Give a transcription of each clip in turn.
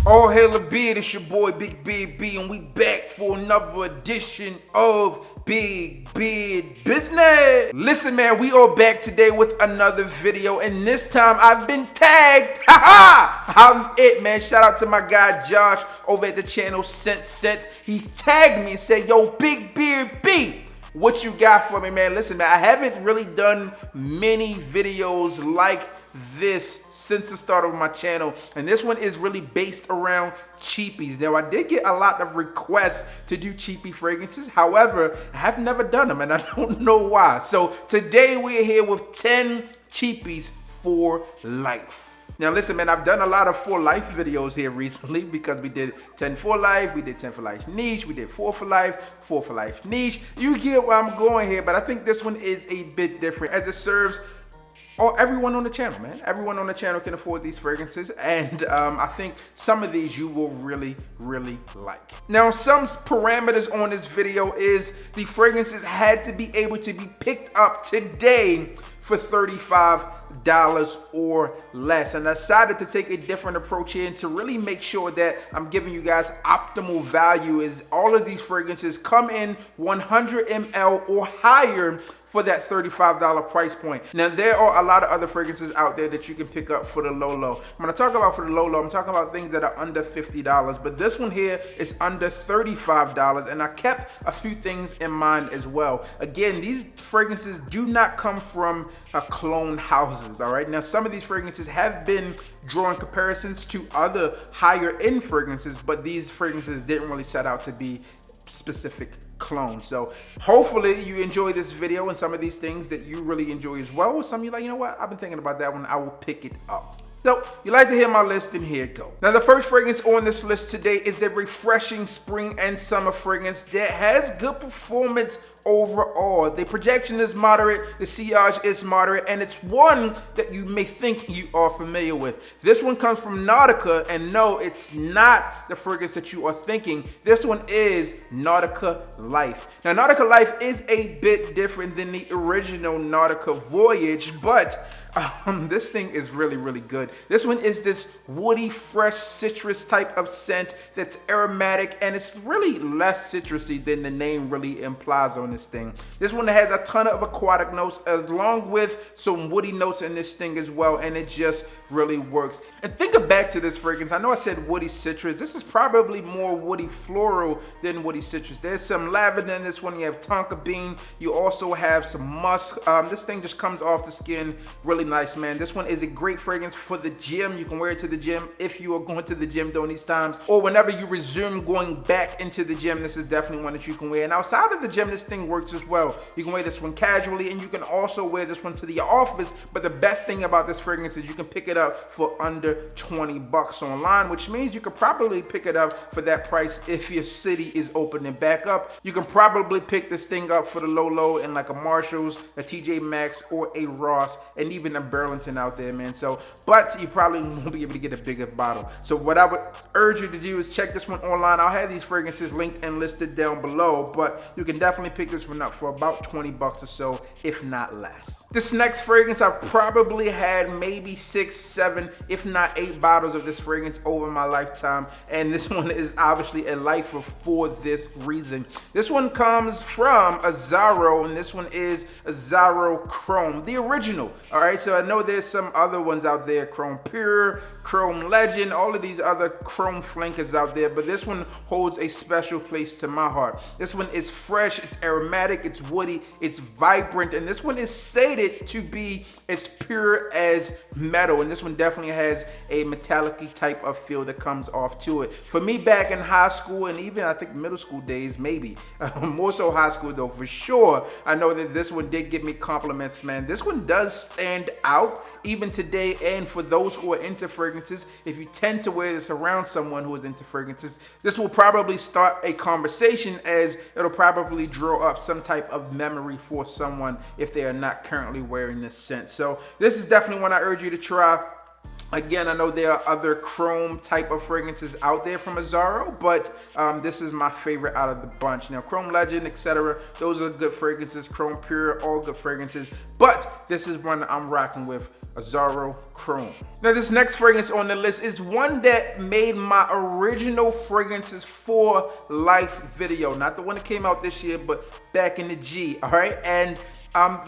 All hail a beard, it's your boy Big Beard B, and we back for another edition of Big Beard Business. Listen, man, we are back today with another video, and this time I've been tagged. I'm it, man. Shout out to my guy Josh over at the channel Sense. He tagged me and said, yo, Big Beard B, what you got for me, man? Listen, man, I haven't really done many videos like this since the start of my channel, and this one is really based around cheapies. Now, I did get a lot of requests to do cheapie fragrances. However, I have never done them, and I don't know why. So today we're here with 10 cheapies for life. Now listen, man, I've done a lot of for life videos here recently because we did 10 for life, we did 10 for life niche, we did 4 for life niche. You get where I'm going here, but I think this one is a bit different as it serves everyone on the channel, man. Everyone on the channel can afford these fragrances, and I think some of these you will really like. Now, some parameters on this video is the fragrances had to be able to be picked up today for $35 or less, and I decided to take a different approach here and to really make sure that I'm giving you guys optimal value. Is all of these fragrances come in 100 ml or higher for that $35 price point. Now, there are a lot of other fragrances out there that you can pick up for the low. When I talk about for the low, I'm talking about things that are under $50, but this one here is under $35, and I kept a few things in mind as well. Again, these fragrances do not come from cologne houses, all right? Now, some of these fragrances have been drawing comparisons to other higher end fragrances, but these fragrances didn't really set out to be specific clone. So hopefully you enjoy this video and some of these things that you really enjoy as well, or some of you like, you know what, I've been thinking about that one, I will pick it up. So you like to hear my list, and here it goes. Now, the first fragrance on this list today is a refreshing spring and summer fragrance that has good performance overall. The projection is moderate, the sillage is moderate, and it's one that you may think you are familiar with. This one comes from Nautica, and no, it's not the fragrance that you are thinking. This one is Nautica Life. Now, Nautica Life is a bit different than the original Nautica Voyage, but this thing is really good. This one is this woody, fresh citrus type of scent that's aromatic, and it's really less citrusy than the name really implies on this thing. This one has a ton of aquatic notes along with some woody notes in this thing as well, and it just really works. And think back to this fragrance. I know I said woody citrus. This is probably more woody floral than woody citrus. There's some lavender in this one. You have tonka bean. You also have some musk. This thing just comes off the skin really nice, man. This one is a great fragrance for the gym. You can wear it to the gym if you are going to the gym during these times, or whenever you resume going back into the gym. This is definitely one that you can wear. And outside of the gym, this thing works as well. You can wear this one casually, and you can also wear this one to the office. But the best thing about this fragrance is you can pick it up for under 20 bucks online, which means you could probably pick it up for that price if your city is opening back up. You can probably pick this thing up for the low in like a Marshalls, a TJ Maxx, or a Ross, and even a Burlington out there, man. So, but you probably won't be able to get a bigger bottle. So what I would urge you to do is check this one online. I'll have these fragrances linked and listed down below, but you can definitely pick this one up for about 20 bucks or so, if not less. This next fragrance, I've probably had maybe 6, 7, if not 8 bottles of this fragrance over my lifetime, and this one is obviously a lifer for this reason. This one comes from Azzaro, and this one is Azzaro Chrome, the original. All right, so I know there's some other ones out there, Chrome Pure, Chrome Legend, all of these other Chrome flankers out there, but this one holds a special place to my heart. This one is fresh, it's aromatic, it's woody, it's vibrant, and this one is sated to be as pure as metal, and this one definitely has a metallic type of feel that comes off to it. For me, back in high school and even I think middle school days, maybe more so high school though, for sure, I know that this one did give me compliments, man. This one does stand out even today, and for those who are into fragrances, if you tend to wear this around someone who is into fragrances, this will probably start a conversation, as it'll probably draw up some type of memory for someone if they are not currently wearing this scent. So this is definitely one I urge you to try. Again, I know there are other chrome type of fragrances out there from Azzaro, but this is my favorite out of the bunch. Now, Chrome Legend, etc., those are good fragrances. Chrome Pure, all good fragrances. But this is one I'm rocking with, Azzaro Chrome. Now, this next fragrance on the list is one that made my original fragrances for life video. Not the one that came out this year, but back in the G, all right? And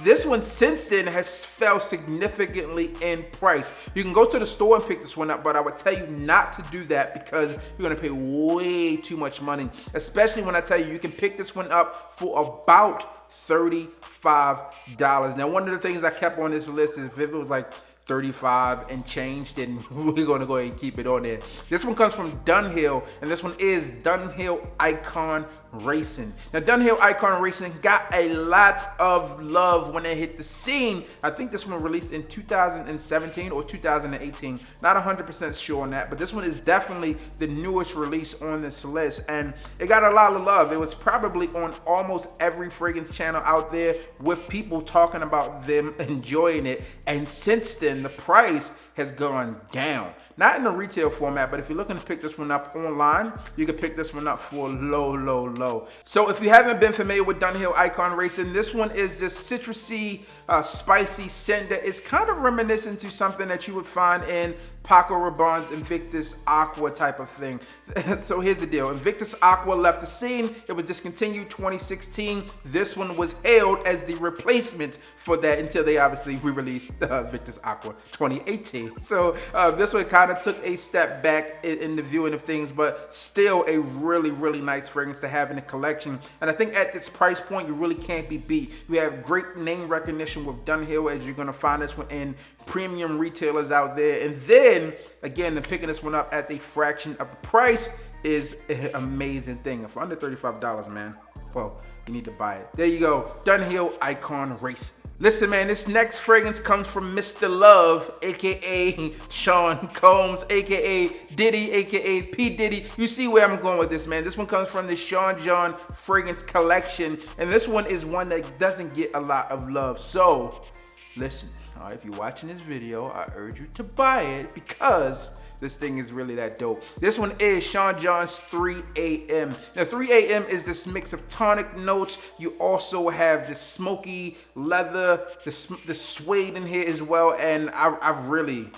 this one since then has fell significantly in price. You can go to the store and pick this one up, but I would tell you not to do that because you're gonna pay way too much money, especially when I tell you can pick this one up for about $35. Now, one of the things I kept on this list is if it was like 35 and change, then we're gonna go ahead and keep it on there. This one comes from Dunhill, and this one is Dunhill Icon Racing. Now, Dunhill Icon Racing got a lot of love when it hit the scene. I think this one released in 2017 or 2018. Not 100% sure on that, but this one is definitely the newest release on this list, and it got a lot of love. It was probably on almost every fragrance channel out there with people talking about them enjoying it, and since then, the price has gone down. Not in the retail format, but if you're looking to pick this one up online, you can pick this one up for low. So if you haven't been familiar with Dunhill Icon Racing, this one is this citrusy, spicy scent that is kind of reminiscent to something that you would find in Paco Rabanne's Invictus Aqua type of thing. So here's the deal. Invictus Aqua left the scene. It was discontinued 2016. This one was hailed as the replacement for that until they obviously re-released Invictus Aqua 2018. So this one kind of took a step back in the viewing of things, but still a really nice fragrance to have in the collection. And I think at this price point, you really can't be beat. You have great name recognition with Dunhill, as you're gonna find this one in premium retailers out there. And then again, picking this one up at a fraction of the price is an amazing thing. For under $35, man, well, you need to buy it. There you go, Dunhill Icon Racing. Listen, man, this next fragrance comes from Mr. Love, aka Sean Combs, aka Diddy, aka P. Diddy. You see where I'm going with this, man. This one comes from the Sean John fragrance collection, and this one is one that doesn't get a lot of love. So listen, all right, if you're watching this video, I urge you to buy it because this thing is really that dope. This one is Sean John's 3 a.m. Now, 3 a.m. is this mix of tonic notes. You also have the smoky leather, the suede in here as well. And I've really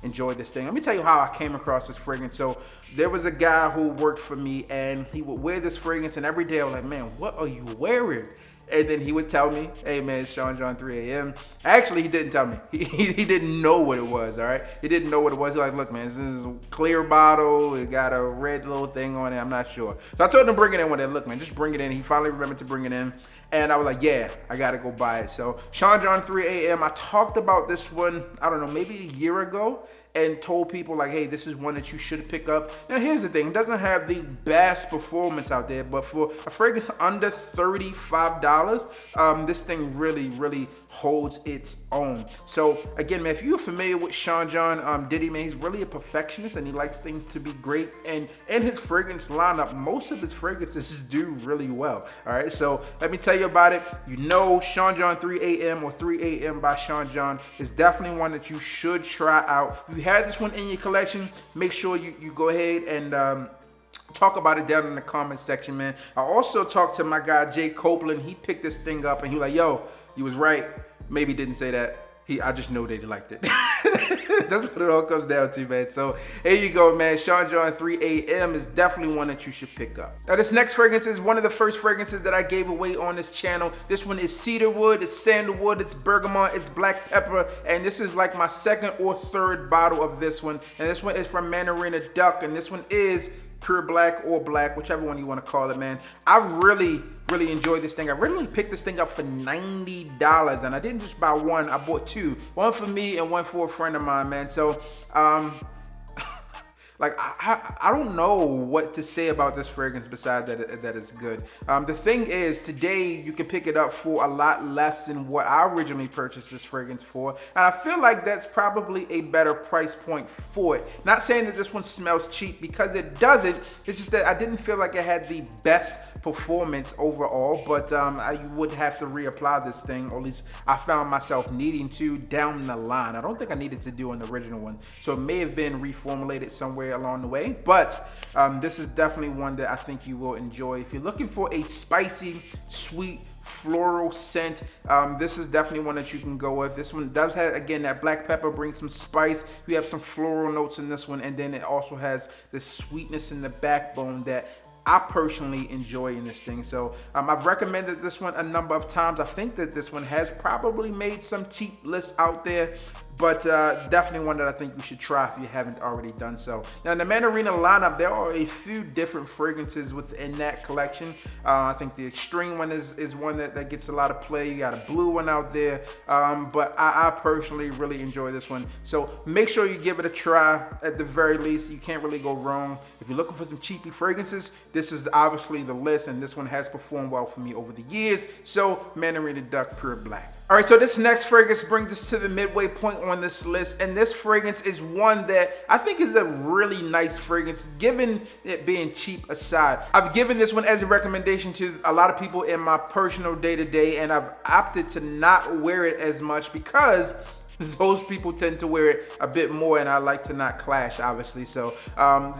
enjoyed this thing. Let me tell you how I came across this fragrance. So there was a guy who worked for me, and he would wear this fragrance, and every day I was like, man, what are you wearing? And then he would tell me, hey man, it's Sean John 3 a.m. Actually, he didn't tell me. He didn't know what it was, all right? He didn't know what it was. He's like, look man, this is a clear bottle. It got a red little thing on it. I'm not sure. So I told him to bring it in one day. Look man, just bring it in. He finally remembered to bring it in. And I was like, yeah, I gotta go buy it. So Sean John 3 a.m. I talked about this one, I don't know, maybe a year ago, and told people like, hey, this is one that you should pick up. Now here's the thing, it doesn't have the best performance out there, but for a fragrance under $35, this thing really holds its own. So again, man, if you're familiar with Sean John Diddy, man, he's really a perfectionist and he likes things to be great. And in his fragrance lineup, most of his fragrances do really well. All right, so let me tell you about it. You know, Sean John 3 a.m. or 3 a.m. by Sean John is definitely one that you should try out. If you have this one in your collection, make sure you go ahead and talk about it down in the comment section, man. I also talked to my guy Jay Copeland. He picked this thing up and he was like, yo, you was right. Maybe didn't say that. I just know that he liked it. That's what it all comes down to, man. So here you go, man. Sean John 3 a.m. is definitely one that you should pick up. Now, this next fragrance is one of the first fragrances that I gave away on this channel. This one is cedarwood, it's sandalwood, it's bergamot, it's black pepper, and this is like my second or third bottle of this one. And this one is from Mandarina Duck, and this one is pure black or black, whichever one you want to call it, man. I really enjoyed this thing. I originally picked this thing up for $90, and I didn't just buy one, I bought two. One for me and one for a friend of mine, man. So Like, I don't know what to say about this fragrance besides that it's good. The thing is, today you can pick it up for a lot less than what I originally purchased this fragrance for, and I feel like that's probably a better price point for it. Not saying that this one smells cheap, because it doesn't. It's just that I didn't feel like it had the best performance overall, but I would have to reapply this thing, or at least I found myself needing to down the line. I don't think I needed to do an original one, so it may have been reformulated somewhere along the way, but this is definitely one that I think you will enjoy. If you're looking for a spicy, sweet, floral scent, this is definitely one that you can go with. This one does have, again, that black pepper brings some spice. You have some floral notes in this one, and then it also has the sweetness in the backbone that I personally enjoy in this thing. So I've recommended this one a number of times. I think that this one has probably made some cheap lists out there, but definitely one that I think you should try if you haven't already done so. Now, in the Mandarina lineup, there are a few different fragrances within that collection. I think the extreme one is one that gets a lot of play. You got a blue one out there, but I personally really enjoy this one. So make sure you give it a try at the very least. You can't really go wrong. If you're looking for some cheapy fragrances, this is obviously the list, and this one has performed well for me over the years. So Mandarina Duck Pure Black. All right, so this next fragrance brings us to the midway point on this list, and this fragrance is one that I think is a really nice fragrance, given it being cheap aside. I've given this one as a recommendation to a lot of people in my personal day-to-day, and I've opted to not wear it as much because those people tend to wear it a bit more, and I like to not clash, obviously. So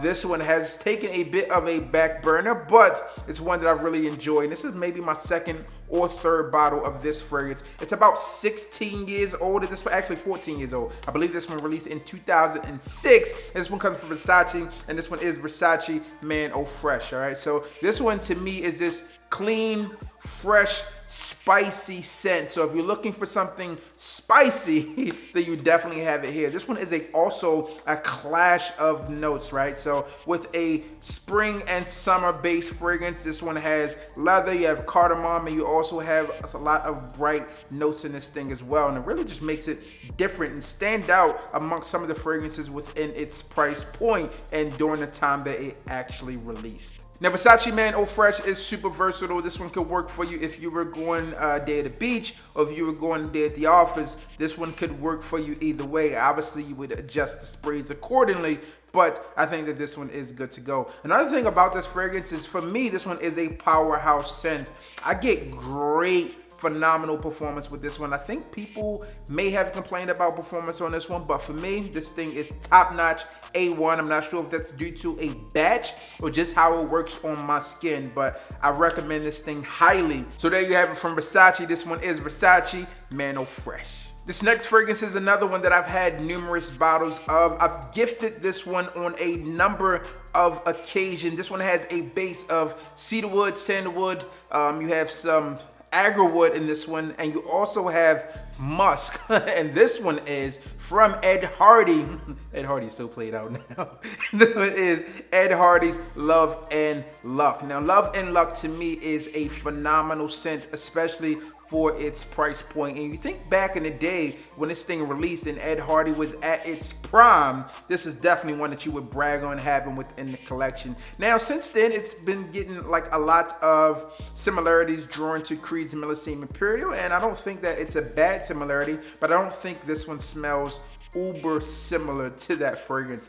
this one has taken a bit of a back burner, but it's one that I really enjoy. And this is maybe my second or third bottle of this fragrance. It's about 16 years old. This one actually 14 years old. I believe this one released in 2006. And this one comes from Versace, and this one is Versace Man Eau Fraiche. All right, so this one to me is this clean, fresh, spicy scent. So if you're looking for something spicy, then you definitely have it here. This one is also a clash of notes, right? So with a spring and summer based fragrance, this one has leather, you have cardamom, and you also have a lot of bright notes in this thing as well. And it really just makes it different and stand out amongst some of the fragrances within its price point and during the time that it actually released. Now, Versace Man Eau Fraiche is super versatile. This one could work for you if you were going a day at the beach, or if you were going a day at the office. This one could work for you either way. Obviously, you would adjust the sprays accordingly, but I think that this one is good to go. Another thing about this fragrance is, for me, this one is a powerhouse scent. I get great, phenomenal performance with this one. I think people may have complained about performance on this one, but for me, this thing is top-notch, A1. I'm not sure if that's due to a batch or just how it works on my skin, but I recommend this thing highly. So there you have it from Versace. This one is Versace Man Eau Fraiche. This next fragrance is another one that I've had numerous bottles of. I've gifted this one on a number of occasions. This one has a base of cedarwood, sandalwood. You have some agarwood in this one, and you also have musk. And this one is from Ed Hardy. Ed Hardy's so played out now. This one is Ed Hardy's Love and Luck. Now, Love and Luck to me is a phenomenal scent, especially for its price point. And you think back in the day when this thing released and Ed Hardy was at its prime, this is definitely one that you would brag on having within the collection. Now, since then, it's been getting like a lot of similarities drawn to Creed's Millesime Imperial, and I don't think that it's a bad similarity, but I don't think this one smells uber similar to that fragrance.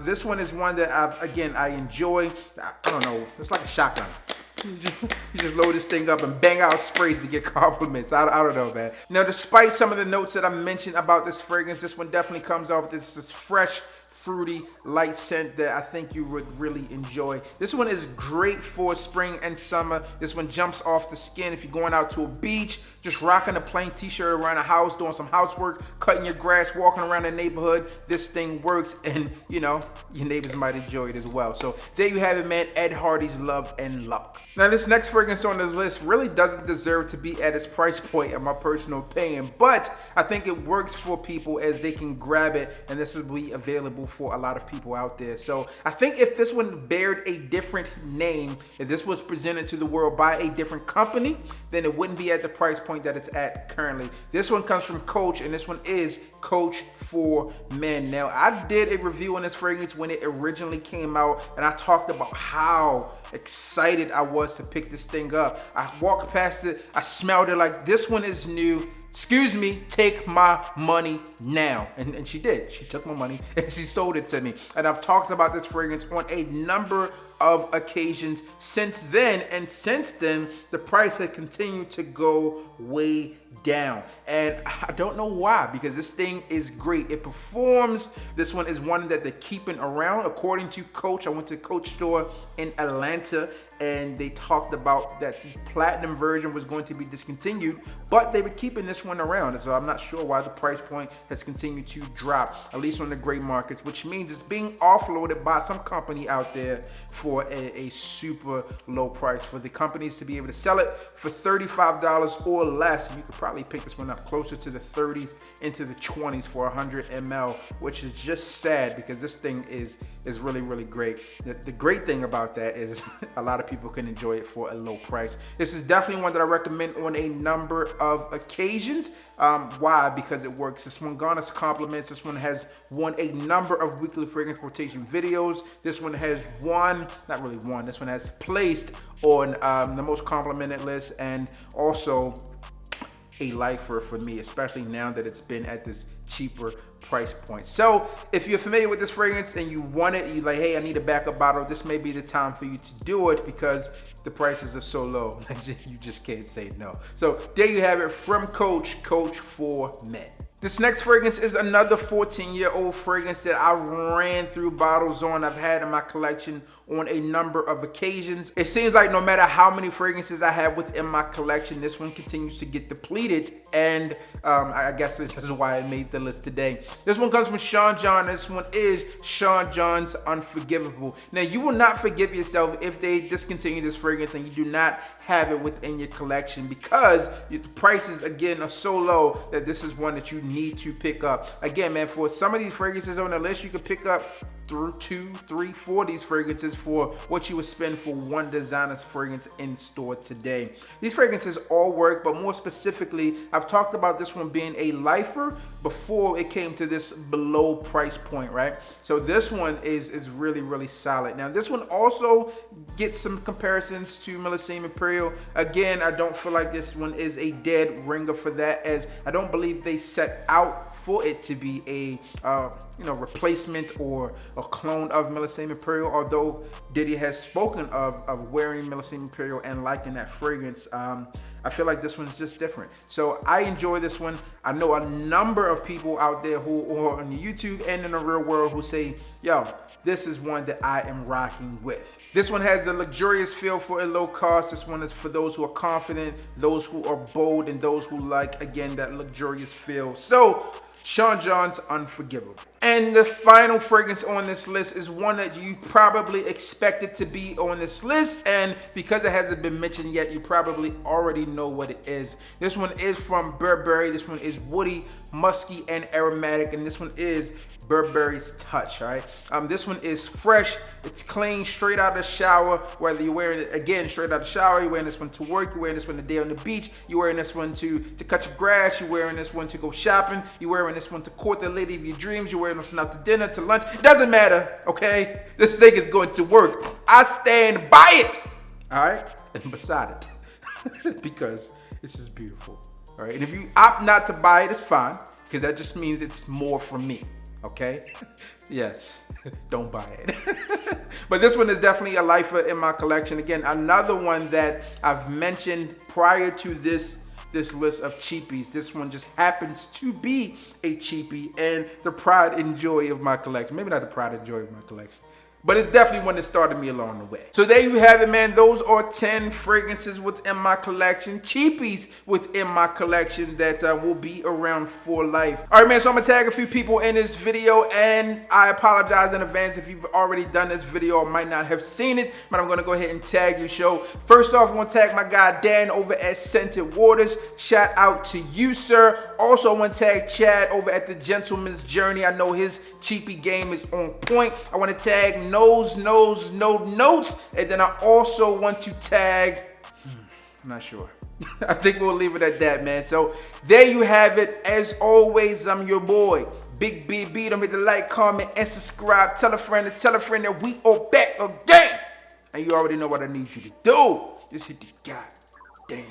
This one is one that I enjoy. I don't know, it's like a shotgun. You just load this thing up and bang out sprays to get compliments. I don't know, man. Now, despite some of the notes that I mentioned about this fragrance, this one definitely comes off this fresh, fruity, light scent that I think you would really enjoy. This one is great for spring and summer. This one jumps off the skin if you're going out to a beach, just rocking a plain t-shirt around the house, doing some housework, cutting your grass, walking around the neighborhood. This thing works, and you know, your neighbors might enjoy it as well. So there you have it, man. Ed Hardy's Love and Luck. Now, this next fragrance on this list really doesn't deserve to be at its price point, in my personal opinion, but I think it works for people as they can grab it, and this will be available for a lot of people out there. So I think if this one bared a different name, if this was presented to the world by a different company, then it wouldn't be at the price point that it's at currently. This one comes from Coach, and this one is Coach for Men. Now, I did a review on this fragrance when it originally came out, and I talked about how excited I was to pick this thing up. I walked past it, I smelled it like this one is new. Excuse me, take my money now. And she did. She took my money and she sold it to me. And I've talked about this fragrance on a number of occasions since then. And since then, the price has continued to go way down. And I don't know why, because this thing is great. It performs. This one is one that they're keeping around. According to Coach, I went to Coach store in Atlanta and they talked about that the platinum version was going to be discontinued, but they were keeping this one around. So I'm not sure why the price point has continued to drop, at least on the gray markets, which means it's being offloaded by some company out there for a super low price. For the companies to be able to sell it for $35 or less, you could probably pick this one up closer to the 30s into the 20s for 100 ml, which is just sad because this thing is really, really great. The great thing about that is a lot of people can enjoy it for a low price. This is definitely one that I recommend on a number of occasions. Why? Because it works. This one garners compliments. This one has won a number of weekly fragrance quotation videos. This one has won, not really won, this one has placed on the most complimented list, and also a lifer for me, especially now that it's been at this cheaper price point. So if you're familiar with this fragrance and you want it, you're like, hey, I need a backup bottle, this may be the time for you to do it because the prices are so low. You just can't say no. So there you have it from Coach for Men. This next fragrance is another 14-year-old fragrance that I ran through bottles on. I've had in my collection on a number of occasions. It seems like no matter how many fragrances I have within my collection, this one continues to get depleted, and I guess this is why I made the list today. This one comes from Sean John. This one is Sean John's Unforgivable. Now, you will not forgive yourself if they discontinue this fragrance and you do not have it within your collection, because the prices, again, are so low that this is one that you need to pick up. Again, man, for some of these fragrances on the list, you can pick up through 2, 3, 4 these fragrances for what you would spend for one designer's fragrance in store today. These fragrances all work, but more specifically, I've talked about this one being a lifer before it came to this below price point, right? So this one is really, really solid. Now, this one also gets some comparisons to Millésime Imperial. Again, I don't feel like this one is a dead ringer for that, as I don't believe they set out for it to be a replacement or a clone of Millésime Imperial, although Diddy has spoken of wearing Millésime Imperial and liking that fragrance. I feel like this one's just different. So I enjoy this one. I know a number of people out there who are on YouTube and in the real world who say, yo, this is one that I am rocking with. This one has a luxurious feel for a low cost. This one is for those who are confident, those who are bold, and those who like, again, that luxurious feel. So Sean John's Unforgivable. And the final fragrance on this list is one that you probably expected to be on this list, and because it hasn't been mentioned yet, you probably already know what it is. This one is from Burberry. This one is woody, musky, and aromatic, and this one is Burberry's Touch. All right, this one is fresh, it's clean, straight out of the shower. Whether you're wearing it, again, straight out of the shower, you're wearing this one to work, you're wearing this one today on the beach, you're wearing this one to cut your grass, you're wearing this one to go shopping, you're wearing this one to court the lady of your dreams, you're wearing this one out to dinner, to lunch. It doesn't matter, okay? This thing is going to work. I stand by it, all right, and beside it, because this is beautiful. All right, and if you opt not to buy it, it's fine, because that just means it's more from me. Okay, yes, don't buy it. But this one is definitely a lifer in my collection. Again, another one that I've mentioned prior to this list of cheapies. This one just happens to be a cheapie and the pride and joy of my collection. Maybe not the pride and joy of my collection, but it's definitely one that started me along the way. So there you have it, man. Those are 10 fragrances within my collection, cheapies within my collection that will be around for life. All right, man, so I'm gonna tag a few people in this video, and I apologize in advance if you've already done this video or might not have seen it, but I'm gonna go ahead and tag you. Show. First off, I'm gonna tag my guy Dan over at Scented Waters. Shout out to you, sir. Also, I want to tag Chad over at the Gentleman's Journey. I know his cheapie game is on point. I want to tag Notes, and then I also want to tag, I'm not sure. I think we'll leave it at that, man. So there you have it. As always, I'm your boy, Big BB. Don't forget to like, comment, and subscribe. Tell a friend that we are back again. And you already know what I need you to do. Just hit the goddamn